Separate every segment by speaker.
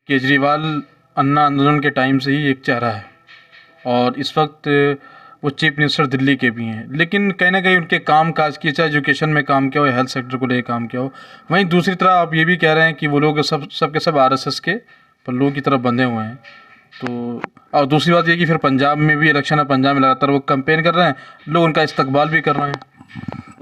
Speaker 1: केजरीवाल अन्ना आंदोलन के टाइम से ही एक चेहरा है और इस वक्त वो चीफ मिनिस्टर दिल्ली के भी हैं, लेकिन कहीं ना कहीं उनके काम काज की, चाहे एजुकेशन में काम किया हो या हेल्थ सेक्टर को लेकर काम किया हो, वहीं दूसरी तरफ आप ये भी कह रहे हैं कि वो लोग सब के सब आरएसएस के पल्लों की तरफ बंधे हुए हैं। तो और दूसरी बात ये कि फिर पंजाब में भी इलेक्शन है, पंजाब में लगातार वो कैंपेन कर रहे हैं, लोग उनका इस्तकबाल भी कर रहे हैं।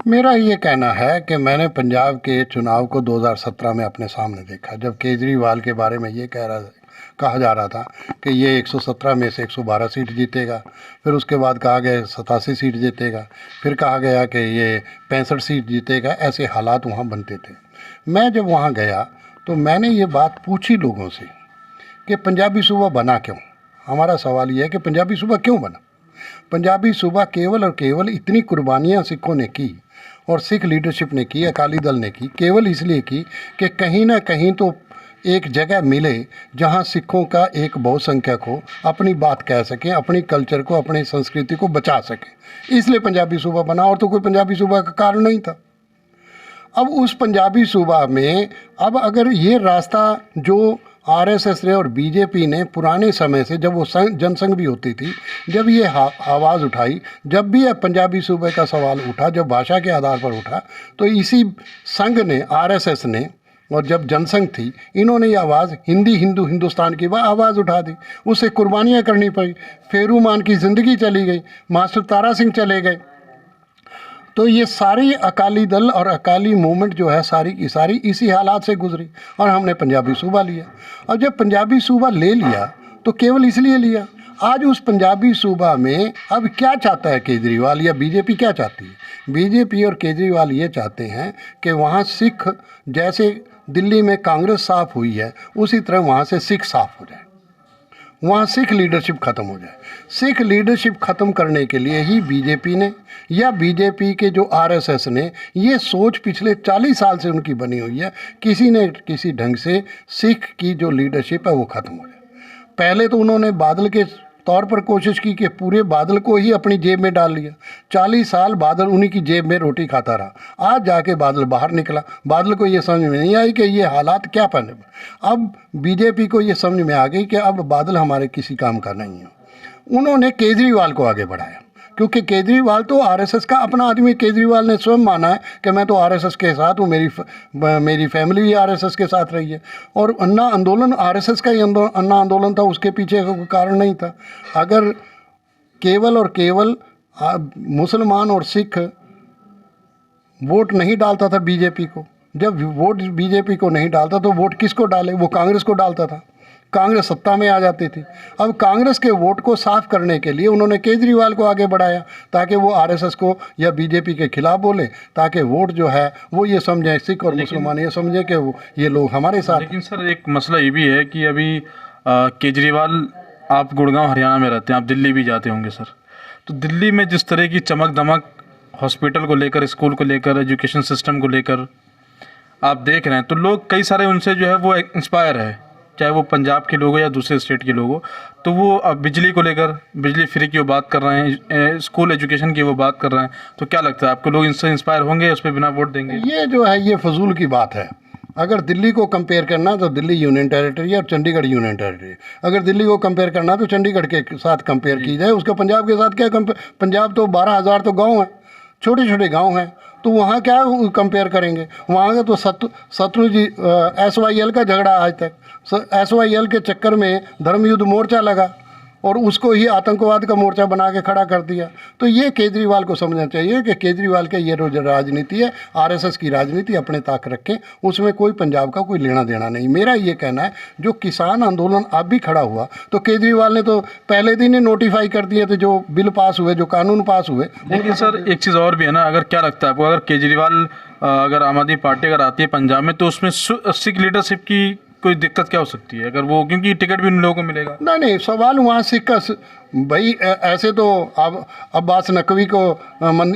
Speaker 2: मेरा ये कहना है कि मैंने पंजाब के चुनाव को 2017 में अपने सामने देखा, जब केजरीवाल के बारे में ये कहा जा रहा था कि ये 117 में से 112 सीट जीतेगा, फिर उसके बाद कहा गया 87 सीट जीतेगा, फिर कहा गया कि ये 65 सीट जीतेगा। ऐसे हालात वहाँ बनते थे। मैं जब वहाँ गया तो मैंने ये बात पूछी लोगों से कि पंजाबी सूबा बना क्यों। हमारा सवाल ये है कि पंजाबी सूबा क्यों बना। पंजाबी सूबा केवल और केवल इतनी कुर्बानियाँ सिखों ने की और सिख लीडरशिप ने की, अकाली दल ने की, केवल इसलिए की कि कहीं ना कहीं तो एक जगह मिले जहां सिखों का एक बहुसंख्यक हो, अपनी बात कह सकें, अपनी कल्चर को, अपनी संस्कृति को बचा सकें। इसलिए पंजाबी सूबा बना, और तो कोई पंजाबी सूबा का कारण नहीं था। अब उस पंजाबी सूबा में अब अगर ये रास्ता जो आरएसएस ने और बीजेपी ने पुराने समय से, जब वो जनसंघ भी होती थी, जब ये आवाज़ उठाई, जब भी ये पंजाबी सूबे का सवाल उठा, जब भाषा के आधार पर उठा, तो इसी संघ ने, आरएसएस ने, और जब जनसंघ थी, इन्होंने ये आवाज़ हिंदी हिंदुस्तान की वह आवाज़ उठा दी। उसे कुर्बानियाँ करनी पड़ी। फेरू मान की ज़िंदगी चली गई, मास्टर तारा सिंह चले गए। तो ये सारी अकाली दल और अकाली मूवमेंट जो है सारी की सारी इसी हालात से गुजरी और हमने पंजाबी सूबा लिया। और जब पंजाबी सूबा ले लिया तो केवल इसलिए लिया। आज उस पंजाबी सूबा में अब क्या चाहता है केजरीवाल या बीजेपी क्या चाहती है? बीजेपी और केजरीवाल ये चाहते हैं कि वहाँ सिख, जैसे दिल्ली में कांग्रेस साफ हुई है, उसी तरह वहाँ से सिख साफ हो जाए, वहाँ सिख लीडरशिप ख़त्म हो जाए। सिख लीडरशिप ख़त्म करने के लिए ही बीजेपी ने या बीजेपी के जो आरएसएस ने, ये सोच पिछले 40 साल से उनकी बनी हुई है, किसी न किसी ढंग से सिख की जो लीडरशिप है वो ख़त्म हो जाए। पहले तो उन्होंने बादल के तौर पर कोशिश की कि पूरे बादल को ही अपनी जेब में डाल लिया। 40 साल बादल उन्हीं की जेब में रोटी खाता रहा। आज जाके बादल बाहर निकला। बादल को ये समझ में नहीं आई कि ये हालात क्या बने। अब बीजेपी को ये समझ में आ गई कि अब बादल हमारे किसी काम का नहीं है। उन्होंने केजरीवाल को आगे बढ़ाया, क्योंकि केजरीवाल तो आरएसएस का अपना आदमी। केजरीवाल ने स्वयं माना है कि मैं तो आरएसएस के साथ हूँ, मेरी फैमिली भी आरएसएस के साथ रही है। और अन्ना आंदोलन आरएसएस का ही अन्ना आंदोलन था, उसके पीछे कोई कारण नहीं था। अगर केवल और केवल मुसलमान और सिख वोट नहीं डालता था बीजेपी को, जब वोट बीजेपी को नहीं डालता तो वोट किसको डाले? वो कांग्रेस को डालता था। कांग्रेस सत्ता में आ जाती थी। अब कांग्रेस के वोट को साफ करने के लिए उन्होंने केजरीवाल को आगे बढ़ाया, ताकि वो आरएसएस को या बीजेपी के खिलाफ बोले, ताकि वोट जो है वो ये समझें, सिख और मुसलमान ये समझें कि ये लोग हमारे साथ।
Speaker 1: लेकिन सर एक मसला ये भी है कि अभी केजरीवाल, आप गुड़गांव हरियाणा में रहते हैं, आप दिल्ली भी जाते होंगे सर, तो दिल्ली में जिस तरह की चमक दमक हॉस्पिटल को लेकर, स्कूल को लेकर, एजुकेशन सिस्टम को लेकर आप देख रहे हैं, तो लोग कई सारे उनसे जो है वो इंस्पायर है, चाहे वो पंजाब के लोग हो या दूसरे स्टेट के लोग हो। तो वो अब बिजली को लेकर, बिजली फ्री की वो बात कर रहे हैं, स्कूल एजुकेशन की वो बात कर रहे हैं। तो क्या लगता है आपको, लोग इनसे इंस्पायर होंगे, उस पर बिना वोट देंगे?
Speaker 2: ये जो है ये फजूल की बात है। अगर दिल्ली को कंपेयर करना तो दिल्ली यूनियन टेरिटरी है और चंडीगढ़ यूनियन टेरिटरी है। अगर दिल्ली को कंपेयर करना तो चंडीगढ़ के साथ कंपेयर की जाए, उसका पंजाब के साथ क्या कंपेयर? पंजाब तो 12,000 तो गाँव हैं, छोटे छोटे गाँव हैं, तो वहाँ क्या कंपेयर करेंगे? वहाँ का तो शत्रुंजय SYL का झगड़ा आज तक, SYL के चक्कर में धर्म युद्ध मोर्चा लगा और उसको ही आतंकवाद का मोर्चा बना के खड़ा कर दिया। तो ये केजरीवाल को समझना चाहिए कि केजरीवाल के ये रोज राजनीति है, आरएसएस की राजनीति अपने ताक रखें, उसमें कोई पंजाब का कोई लेना देना नहीं। मेरा ये कहना है, जो किसान आंदोलन अब भी खड़ा हुआ, तो केजरीवाल ने तो पहले दिन ही नोटिफाई कर दिए थे, जो बिल पास हुए, जो कानून पास हुए।
Speaker 1: लेकिन सर एक चीज़ और भी है ना, अगर क्या लगता है आपको, अगर केजरीवाल, अगर आम आदमी पार्टी अगर आती है पंजाब में, तो उसमें सिख लीडरशिप की कोई दिक्कत क्या हो सकती है? अगर वो, क्योंकि टिकट भी उन लोगों को मिलेगा।
Speaker 2: नहीं, सवाल वहाँ सिख का भाई, ऐसे तो अब अब्बास नकवी को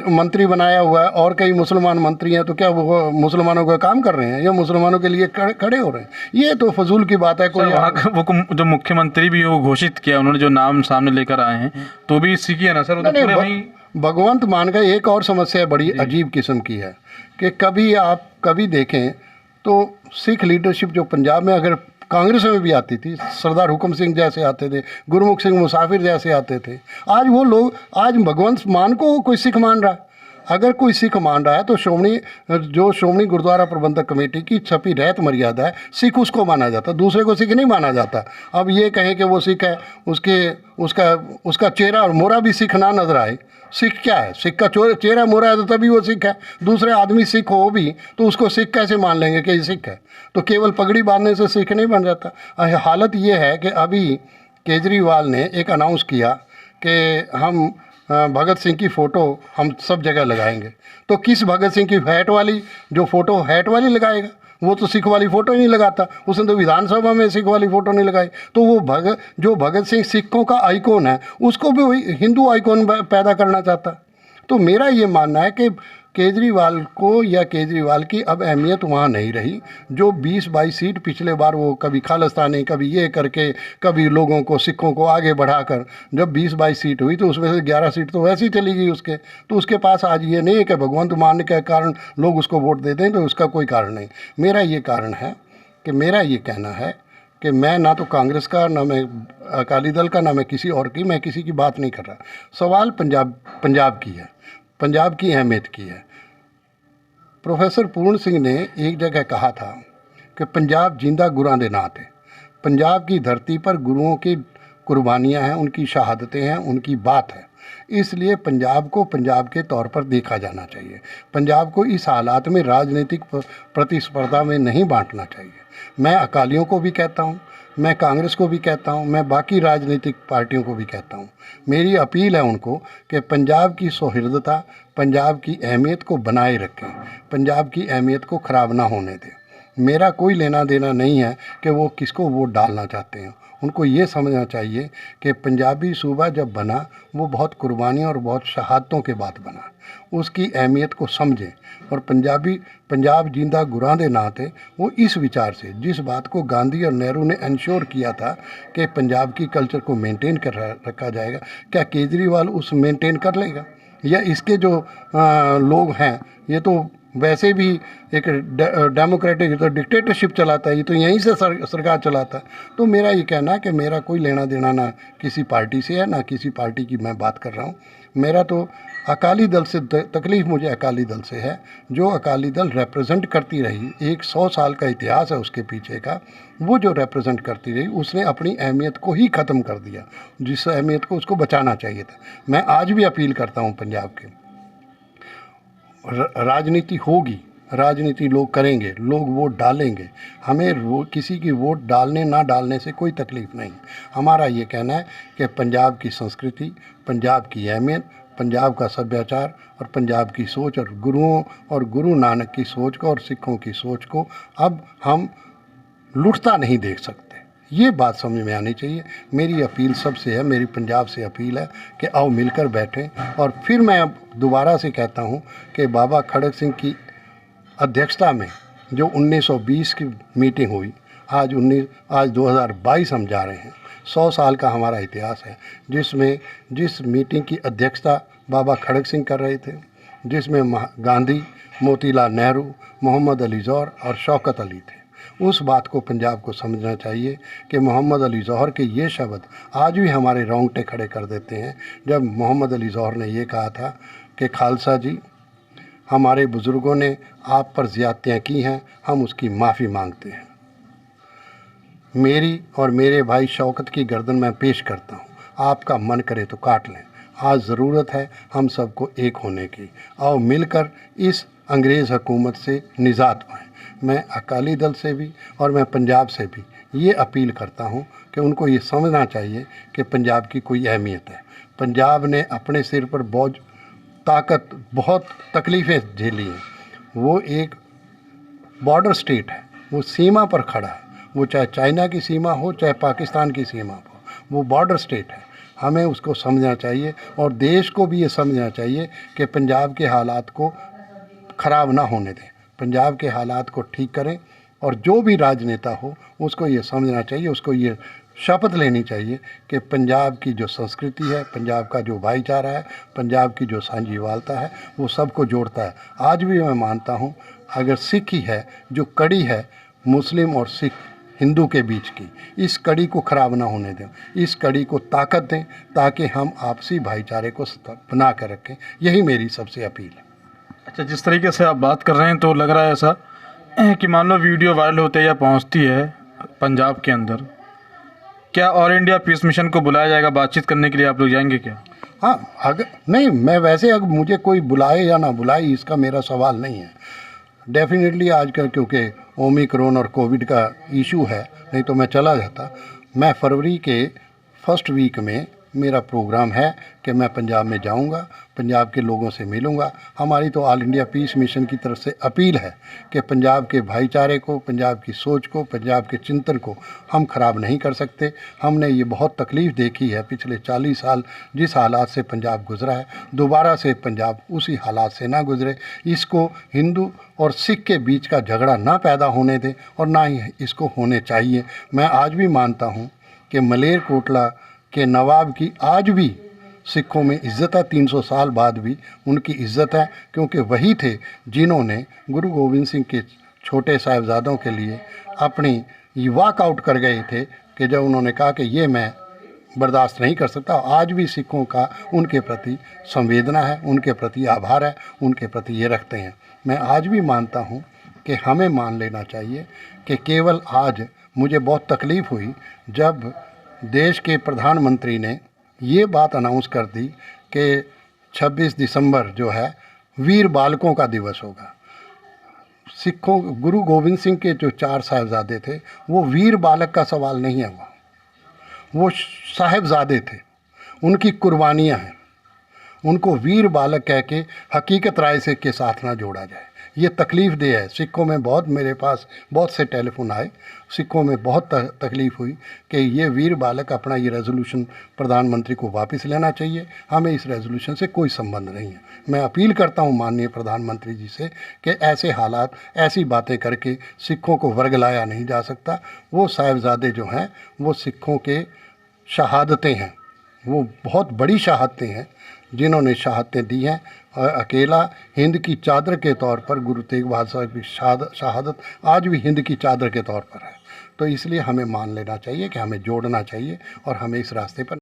Speaker 2: मंत्री बनाया हुआ है और कई मुसलमान मंत्री हैं, तो क्या वो मुसलमानों का काम कर रहे हैं या मुसलमानों के लिए खड़े हो रहे हैं? ये तो फजूल की बात है। कोई
Speaker 1: वहाँ वो जो मुख्यमंत्री भी वो घोषित किया उन्होंने, जो नाम सामने लेकर आए हैं, तो भी सिखी है ना सर?
Speaker 2: भगवंत मान का एक और समस्या बड़ी अजीब किस्म की है कि कभी देखें तो सिख लीडरशिप जो पंजाब में, अगर कांग्रेस में भी आती थी, सरदार हुक्म सिंह जैसे आते थे, गुरमुख सिंह मुसाफिर जैसे आते थे। आज वो लोग, आज भगवंत मान को कोई सिख मान रहा है। अगर कोई सिख मान रहा है तो श्रोमणी गुरुद्वारा प्रबंधक कमेटी की छपी रहत मर्यादा है, सिख उसको माना जाता, दूसरे को सिख नहीं माना जाता। अब ये कहें कि वो सिख है, उसका चेहरा और मोहरा भी सिख ना नजर आए, सिख क्या है? सिख का चेहरा मोहरा है तो तभी वो सिख है। दूसरे आदमी सिख हो भी तो उसको सिख कैसे मान लेंगे कि ये सिख है? तो केवल पगड़ी बांधने से सिख नहीं बन जाता। हालत ये है कि अभी केजरीवाल ने एक अनाउंस किया कि हम भगत सिंह की फ़ोटो हम सब जगह लगाएंगे। तो किस भगत सिंह की हैट वाली, जो फ़ोटो हैट वाली लगाएगा? वो तो सिख वाली फ़ोटो ही नहीं लगाता, उसने तो विधानसभा में सिख वाली फ़ोटो नहीं लगाई। तो वो भगत सिंह सिखों का आइकॉन है, उसको भी वही हिंदू आइकॉन पैदा करना चाहता। तो मेरा ये मानना है कि केजरीवाल को या केजरीवाल की अब अहमियत वहाँ नहीं रही। जो 20-22 सीट पिछले बार वो कभी खालिस्तानी, कभी ये करके, कभी लोगों को, सिखों को आगे बढ़ाकर जब 20-22 सीट हुई तो उसमें से 11 सीट तो वैसे ही चली गई उसके। तो उसके पास आज ये नहीं है कि भगवंत मान के कारण लोग उसको वोट देते हैं, तो उसका कोई कारण नहीं। मेरा ये कारण है कि मेरा ये कहना है कि मैं ना तो कांग्रेस का, ना मैं अकाली दल का, ना मैं किसी और की, मैं किसी की बात नहीं कर रहा। सवाल पंजाब की है, पंजाब की अहमियत की है। प्रोफेसर पूर्ण सिंह ने एक जगह कहा था कि पंजाब जिंदा गुरां दे नां ते। पंजाब की धरती पर गुरुओं की कुर्बानियां हैं, उनकी शहादतें हैं, उनकी बात है। इसलिए पंजाब को पंजाब के तौर पर देखा जाना चाहिए। पंजाब को इस हालात में राजनीतिक प्रतिस्पर्धा में नहीं बांटना चाहिए। मैं अकालियों को भी कहता हूँ, मैं कांग्रेस को भी कहता हूँ, मैं बाकी राजनीतिक पार्टियों को भी कहता हूँ। मेरी अपील है उनको कि पंजाब की सौहार्दता, पंजाब की अहमियत को बनाए रखें, पंजाब की अहमियत को ख़राब ना होने दें। मेरा कोई लेना देना नहीं है कि वो किसको वोट डालना चाहते हैं। उनको ये समझना चाहिए कि पंजाबी सूबा जब बना वो बहुत कुर्बानियों और बहुत शहादतों के बाद बना। उसकी अहमियत को समझें और पंजाब जिंदा गुरां दे नां ते, वो इस विचार से, जिस बात को गांधी और नेहरू ने इंश्योर किया था कि पंजाब की कल्चर को मेंटेन कर रखा जाएगा, क्या केजरीवाल उस मेंटेन कर लेगा? या इसके जो लोग हैं, ये तो वैसे भी एक डेमोक्रेटिक, तो डिक्टेटरशिप चलाता है, ये तो यहीं से सरकार चलाता है। तो मेरा ये कहना है कि मेरा कोई लेना देना ना किसी पार्टी से है, ना किसी पार्टी की मैं बात कर रहा हूँ। मेरा तो अकाली दल से तकलीफ़ मुझे अकाली दल से है, जो अकाली दल रिप्रेजेंट करती रही, 100 साल का इतिहास है उसके पीछे का, वो जो रिप्रेजेंट करती रही उसने अपनी अहमियत को ही ख़त्म कर दिया, जिस अहमियत को उसको बचाना चाहिए था। मैं आज भी अपील करता हूँ पंजाब के, राजनीति होगी, राजनीति लोग करेंगे, लोग वोट डालेंगे। हमें किसी की वोट डालने ना डालने से कोई तकलीफ़ नहीं। हमारा ये कहना है कि पंजाब की संस्कृति, पंजाब की अहमियत, पंजाब का सभ्याचार और पंजाब की सोच और गुरुओं और गुरु नानक की सोच को और सिखों की सोच को अब हम लुटता नहीं देख सकते। ये बात समझ में आनी चाहिए। मेरी अपील सबसे है, मेरी पंजाब से अपील है कि आओ मिलकर बैठें। और फिर मैं अब दोबारा से कहता हूँ कि बाबा खड़क सिंह की अध्यक्षता में जो 1920 की मीटिंग हुई, आज 2022 हम जा रहे हैं, 100 साल का हमारा इतिहास है, जिस मीटिंग की अध्यक्षता बाबा खड़क सिंह कर रहे थे, जिसमें गांधी, मोतीलाल नेहरू, मोहम्मद अली जौहर और शौकत अली थे। उस बात को पंजाब को समझना चाहिए कि मोहम्मद अली जौहर के ये शब्द आज भी हमारे रोंगटे खड़े कर देते हैं, जब मोहम्मद अली जौहर ने ये कहा था कि खालसा जी, हमारे बुज़ुर्गों ने आप पर ज़्यादतियाँ की हैं, हम उसकी माफ़ी मांगते हैं। मेरी और मेरे भाई शौकत की गर्दन मैं पेश करता हूँ, आपका मन करे तो काट लें। आज ज़रूरत है हम सबको एक होने की। आओ मिलकर इस अंग्रेज़ हुकूमत से निजात पाएँ। मैं अकाली दल से भी और मैं पंजाब से भी ये अपील करता हूँ कि उनको ये समझना चाहिए कि पंजाब की कोई अहमियत है। पंजाब ने अपने सिर पर बहुत तकलीफ़ें झेली हैं। वो एक बॉर्डर स्टेट है, वो सीमा पर खड़ा है, वो चाहे चाइना की सीमा हो, चाहे पाकिस्तान की सीमा हो, वो बॉर्डर स्टेट है। हमें उसको समझना चाहिए और देश को भी ये समझना चाहिए कि पंजाब के हालात को ख़राब ना होने दें, पंजाब के हालात को ठीक करें। और जो भी राजनेता हो उसको ये समझना चाहिए, उसको ये शपथ लेनी चाहिए कि पंजाब की जो संस्कृति है, पंजाब का जो भाईचारा है, पंजाब की जो साझीवालता है, वो सबको जोड़ता है। आज भी मैं मानता हूँ, अगर सिख ही है जो कड़ी है मुस्लिम और सिख हिंदू के बीच की, इस कड़ी को ख़राब ना होने दें, इस कड़ी को ताकत दें ताकि हम आपसी भाईचारे को बना कर रखें। यही मेरी सबसे अपील है।
Speaker 1: अच्छा, जिस तरीके से आप बात कर रहे हैं तो लग रहा है ऐसा कि मान लो वीडियो वायरल होते या पहुंचती है पंजाब के अंदर, क्या ऑल इंडिया पीस मिशन को बुलाया जाएगा बातचीत करने के लिए? आप लोग जाएंगे क्या?
Speaker 2: हाँ, अगर नहीं, मैं वैसे अगर मुझे कोई बुलाए या ना बुलाए इसका मेरा सवाल नहीं है। डेफिनेटली आजकल क्योंकि ओमिक्रॉन और कोविड का इशू है, नहीं तो मैं चला जाता। मैं फरवरी के फर्स्ट वीक में मेरा प्रोग्राम है कि मैं पंजाब में जाऊंगा, पंजाब के लोगों से मिलूंगा। हमारी तो ऑल इंडिया पीस मिशन की तरफ से अपील है कि पंजाब के भाईचारे को, पंजाब की सोच को, पंजाब के चिंतन को हम ख़राब नहीं कर सकते। हमने ये बहुत तकलीफ़ देखी है पिछले 40 साल, जिस हालात से पंजाब गुजरा है, दोबारा से पंजाब उसी हालात से ना गुजरे। इसको हिंदू और सिख के बीच का झगड़ा ना पैदा होने दें और ना ही इसको होने चाहिए। मैं आज भी मानता हूँ कि मलेरकोटला के नवाब की आज भी सिखों में इज़्ज़त है, 300 साल बाद भी उनकी इज़्ज़त है, क्योंकि वही थे जिन्होंने गुरु गोविंद सिंह के छोटे साहिबजादों के लिए अपनी वॉकआउट कर गए थे कि जब उन्होंने कहा कि ये मैं बर्दाश्त नहीं कर सकता। आज भी सिखों का उनके प्रति संवेदना है, उनके प्रति आभार है, उनके प्रति ये रखते हैं। मैं आज भी मानता हूँ कि हमें मान लेना चाहिए कि केवल आज मुझे बहुत तकलीफ़ हुई जब देश के प्रधानमंत्री ने ये बात अनाउंस कर दी कि 26 दिसंबर जो है वीर बालकों का दिवस होगा। सिखों, गुरु गोविंद सिंह के जो 4 साहिबजादे थे वो वीर बालक का सवाल नहीं है, वो साहिबजादे थे, उनकी कुर्बानियाँ हैं। उनको वीर बालक कह के हकीकत राय से के साथ ना जोड़ा जाए, ये तकलीफ़ दे है। सिखों में बहुत, मेरे पास बहुत से टेलीफोन आए, सिखों में बहुत तकलीफ़ हुई कि ये वीर बालक अपना ये रेजोल्यूशन प्रधानमंत्री को वापस लेना चाहिए, हमें इस रेजोल्यूशन से कोई संबंध नहीं है। मैं अपील करता हूँ माननीय प्रधानमंत्री जी से कि ऐसे हालात, ऐसी बातें करके सिखों को वर्गलाया नहीं जा सकता। वो साहिबजादे जो हैं वो सिखों के शहादतें हैं, वो बहुत बड़ी शहादतें हैं जिन्होंने शहादतें दी हैं। और अकेला हिंद की चादर के तौर पर गुरु तेग बहादुर साहब की शहादत आज भी हिंद की चादर के तौर पर है। तो इसलिए हमें मान लेना चाहिए कि हमें जोड़ना चाहिए और हमें इस रास्ते पर